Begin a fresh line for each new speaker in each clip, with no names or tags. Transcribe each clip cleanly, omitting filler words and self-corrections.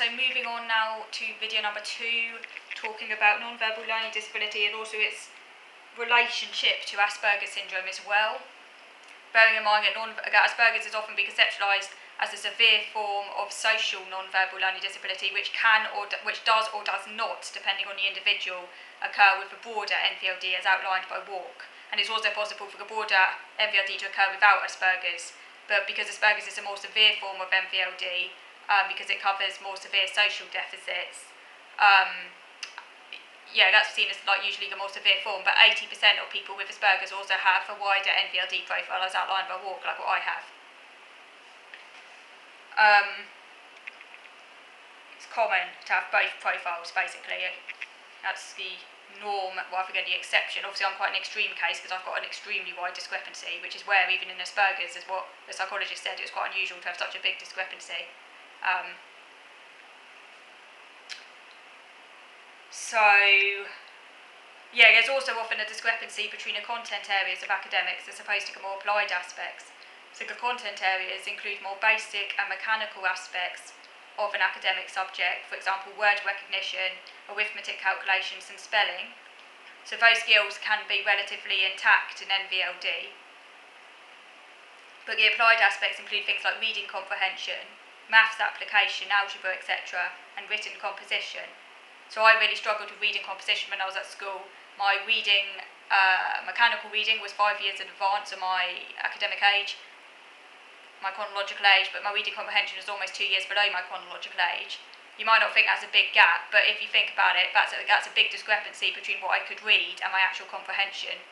so moving on now to video number 2, talking about non-verbal learning disability and also its relationship to Asperger's syndrome as well. Bearing in mind that Asperger's is often been conceptualised as a severe form of social non-verbal learning disability, which does or does not, depending on the individual, occur with a broader NVLD as outlined by Walk. And it's also possible for a broader NVLD to occur without Asperger's, but because Asperger's is a more severe form of NVLD, because it covers more severe social deficits, that's seen as like usually the more severe form, but 80% of people with Asperger's also have a wider NVLD profile as outlined by Walk, like what I have. It's common to have both profiles, basically. That's the norm rather than the exception. Obviously, I'm quite an extreme case because I've got an extremely wide discrepancy, which is where even in Asperger's, as what the psychologist said, it was quite unusual to have such a big discrepancy. There's also often a discrepancy between the content areas of academics as opposed to the more applied aspects. So the content areas include more basic and mechanical aspects of an academic subject, for example, word recognition, arithmetic calculations and spelling. So those skills can be relatively intact in NVLD. But the applied aspects include things like reading comprehension, maths application, algebra, etc., and written composition. So I really struggled with reading composition when I was at school. My reading, mechanical reading was 5 years in advance of my academic age, my chronological age, but my reading comprehension was almost 2 years below my chronological age. You might not think that's a big gap, but if you think about it, that's a big discrepancy between what I could read and my actual comprehension.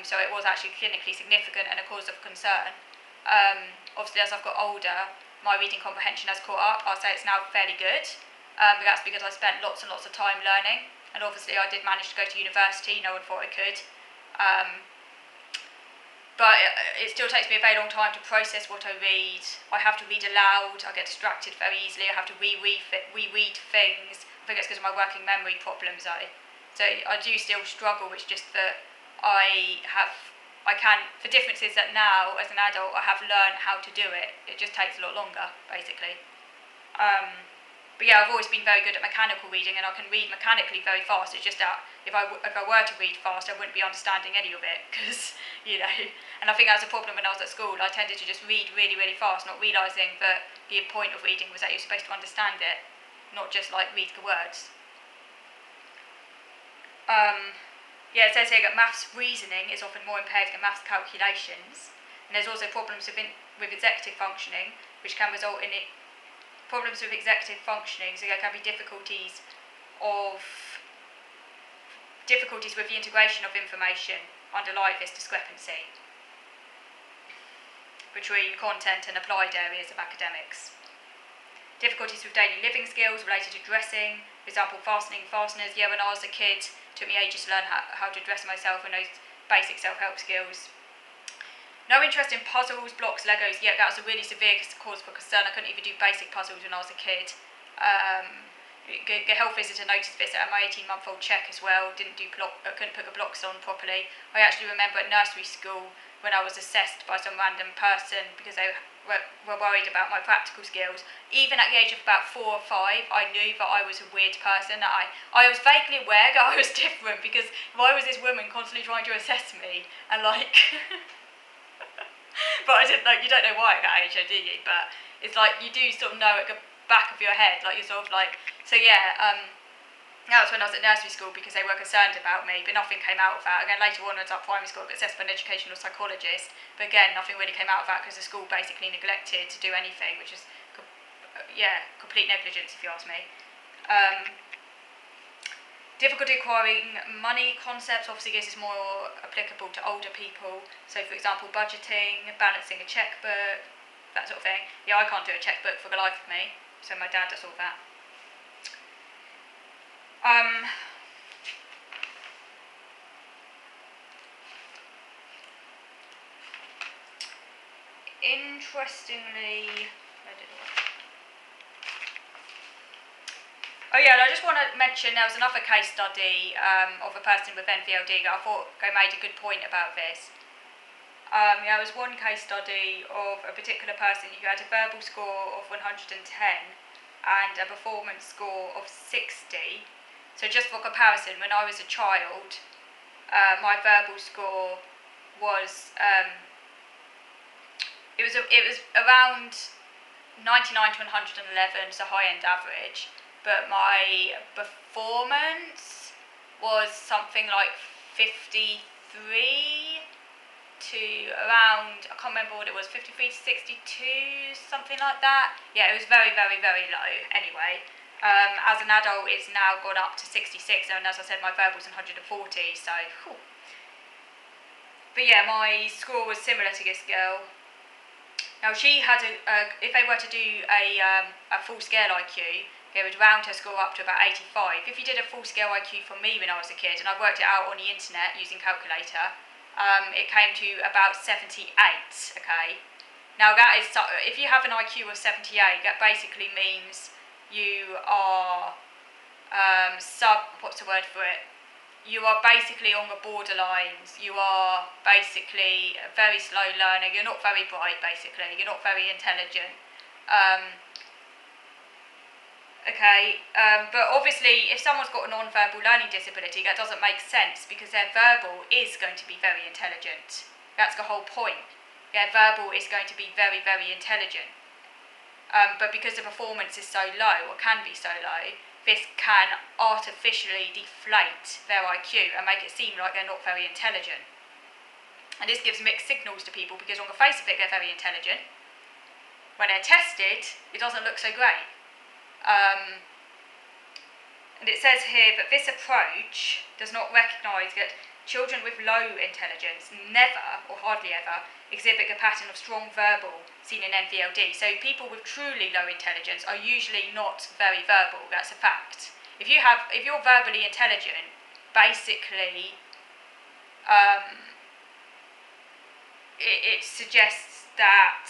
So it was actually clinically significant and a cause of concern. Obviously, as I've got older, my reading comprehension has caught up. I'll say it's now fairly good, but that's because I spent lots and lots of time learning. And obviously I did manage to go to university, no one thought I could. But it still takes me a very long time to process what I read. I have to read aloud, I get distracted very easily, I have to reread things. I think it's because of my working memory problems though. So I do still struggle, it's just that for differences that now, as an adult, I have learned how to do it. It just takes a lot longer, basically. But I've always been very good at mechanical reading, and I can read mechanically very fast. It's just that if I were to read fast, I wouldn't be understanding any of it, because, and I think that was a problem when I was at school. I tended to just read really, really fast, not realising that the point of reading was that you're supposed to understand it, not just, read the words. It says here that maths reasoning is often more impaired than maths calculations, and there's also problems with executive functioning, which can result in problems with executive functioning, so there can be difficulties with the integration of information underlying this discrepancy between content and applied areas of academics. Difficulties with daily living skills related to dressing, for example, fastening fasteners. When I was a kid, it took me ages to learn how to dress myself and those basic self-help skills. No interest in puzzles, blocks, Legos. That was a really severe cause for concern. I couldn't even do basic puzzles when I was a kid. The health visitor noticed this at my 18-month-old check as well. Couldn't put the blocks on properly. I actually remember at nursery school when I was assessed by some random person because they were worried about my practical skills. Even at the age of about 4 or 5, I knew that I was a weird person. I was vaguely aware that I was different because why was this woman constantly trying to assess me and but I didn't you don't know why at that age, do you? But it's you do sort of know at the back of your head, you're sort of that was when I was at nursery school because they were concerned about me, but nothing came out of that. Again, later on when I was at primary school, I got assessed by an educational psychologist, but again, nothing really came out of that because the school basically neglected to do anything, which is, complete negligence if you ask me. Difficulty acquiring money concepts, obviously this is more applicable to older people. So for example, budgeting, balancing a checkbook, that sort of thing. I can't do a checkbook for the life of me, so my dad does all that. Interestingly, I just want to mention there was another case study of a person with NVLD that I thought they made a good point about this. There was one case study of a particular person who had a verbal score of 110 and a performance score of 60. So just for comparison, when I was a child, my verbal score was it was around 99 to 111, so high-end average, but my performance was something like 53 to around, I can't remember what it was, 53 to 62, something like that. Yeah, it was very, very, very low anyway. As an adult, it's now gone up to 66, and as I said, my verbal's 140, so whew. But yeah, my score was similar to this girl. Now she had if they were to do a full scale IQ, they would round her score up to about 85. If you did a full scale IQ for me when I was a kid, and I worked it out on the internet using calculator, it came to about 78. Okay. Now that is, if you have an IQ of 78, that basically means you are what's the word for it? You are basically on the borderlines. You are basically a very slow learner. You're not very bright, basically. You're not very intelligent. But obviously, if someone's got a non-verbal learning disability, that doesn't make sense because their verbal is going to be very intelligent. That's the whole point. Their verbal is going to be very, very intelligent. But because the performance is so low, or can be so low, this can artificially deflate their IQ and make it seem like they're not very intelligent. And this gives mixed signals to people because on the face of it, they're very intelligent. When they're tested, it doesn't look so great. And it says here that this approach does not recognise that children with low intelligence never, or hardly ever, exhibit a pattern of strong verbal seen in NVLD. So people with truly low intelligence are usually not very verbal. That's a fact. If you're verbally intelligent, basically, it suggests that.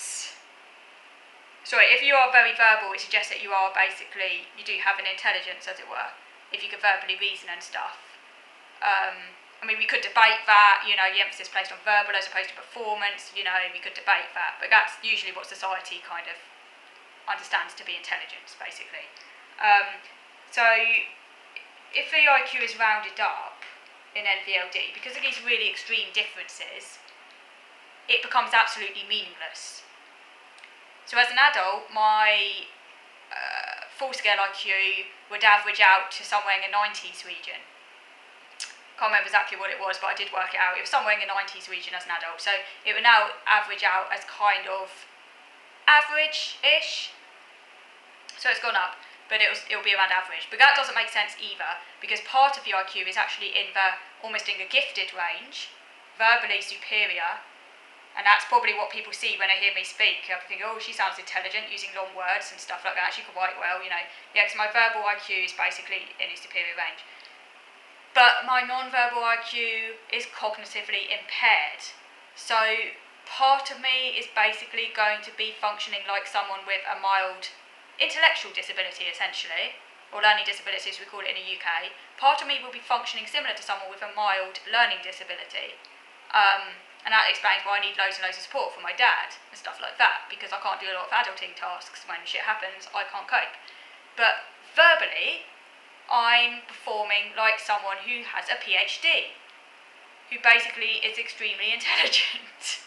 Sorry, if you are very verbal, it suggests that you do have an intelligence, as it were. If you can verbally reason and stuff. We could debate that, the emphasis placed on verbal as opposed to performance, we could debate that, but that's usually what society kind of understands to be intelligence, basically. So, if the IQ is rounded up in NVLD, because of these really extreme differences, it becomes absolutely meaningless. So as an adult, my full-scale IQ would average out to somewhere in the 90s region. Can't remember exactly what it was, but I did work it out. It was somewhere in the 90s region as an adult. So it would now average out as kind of average-ish. So it's gone up, but it'll be around average. But that doesn't make sense either, because part of the IQ is actually almost in the gifted range, verbally superior. And that's probably what people see when they hear me speak. They'll think, oh, she sounds intelligent, using long words and stuff like that. She can write well, Yeah, because my verbal IQ is basically in a superior range. But my non-verbal IQ is cognitively impaired. So part of me is basically going to be functioning like someone with a mild intellectual disability, essentially, or learning disability as we call it in the UK. Part of me will be functioning similar to someone with a mild learning disability. And that explains why I need loads and loads of support from my dad and stuff like that, because I can't do a lot of adulting tasks. When shit happens, I can't cope. But verbally, I'm performing like someone who has a PhD, who basically is extremely intelligent.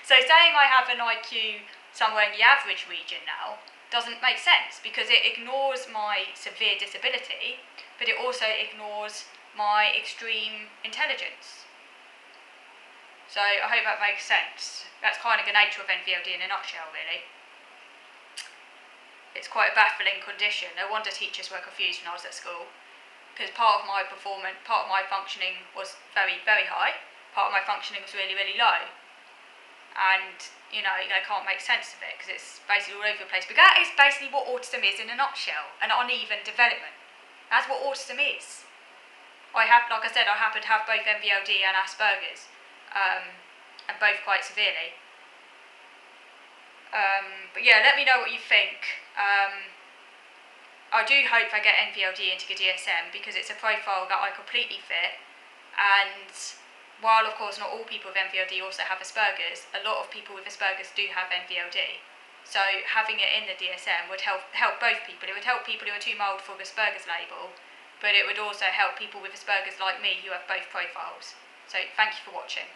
So saying I have an IQ somewhere in the average region now doesn't make sense, because it ignores my severe disability, but it also ignores my extreme intelligence. So I hope that makes sense. That's kind of the nature of NVLD in a nutshell, really. It's quite a baffling condition. No wonder teachers were confused when I was at school, because part of my functioning was very, very high. Part of my functioning was really, really low. And, they can't make sense of it, because it's basically all over the place. But that is basically what autism is in a nutshell, an uneven development. That's what autism is. Like I said, I happen to have both NVLD and Asperger's. And both quite severely. But yeah, let me know what you think. I do hope I get NVLD into the DSM, because it's a profile that I completely fit. And while, of course, not all people with NVLD also have Asperger's, a lot of people with Asperger's do have NVLD. So having it in the DSM would help both people. It would help people who are too mild for the Asperger's label, but it would also help people with Asperger's like me who have both profiles. So thank you for watching.